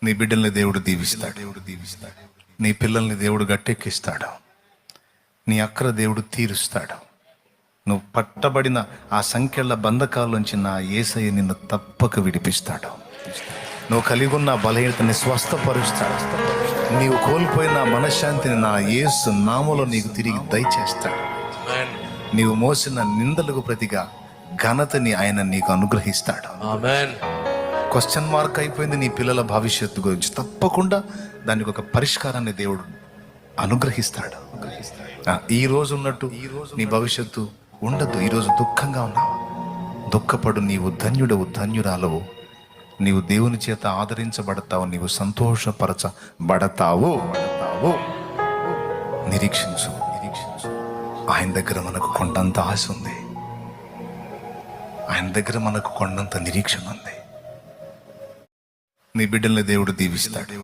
నీ బిడ్డల్ని దేవుడు దీవిస్తాడు. నీ పిల్లల్ని దేవుడు గట్టెక్కిస్తాడు. నీ అక్కర దేవుడు తీరుస్తాడు. నువ్వు పట్టబడిన ఆ సంఖ్యల బంధకాల్లోంచి నా యేసయ్య నిన్ను తప్పక విడిపిస్తాడు. నువ్వు కలిగి ఉన్న బలహీనతని స్వస్థపరుస్తాడు. నీవు కోల్పోయిన మనశ్శాంతిని నా యేసు నామములో నీకు తిరిగి దయచేస్తాడు. నీవు మోసిన నిందలకు ప్రతిగా ఘనతని ఆయన నీకు అనుగ్రహిస్తాడు. క్వశ్చన్ మార్క్ అయిపోయింది నీ పిల్లల భవిష్యత్తు గురించి, తప్పకుండా దానికి ఒక పరిష్కారాన్ని దేవుడు అనుగ్రహిస్తాడు. ఈ రోజు ఉన్నట్టు నీ భవిష్యత్తు ఉండదు. ఈరోజు దుఃఖంగా ఉన్నావు, దుఃఖపడు. నీవు ధన్యుడవు, ధన్యురాలవు. నీవు దేవుని చేత ఆదరించబడతావు, నీవు సంతోషపరచబడతావు. నిరీక్షించు. ఆయన దగ్గర మనకు కొండంత ఆశ ఉంది. ఆయన దగ్గర మనకు కొండంత నిరీక్షణ ఉంది. నీ బిడ్డల్ని దేవుడు దీవిస్తాడు.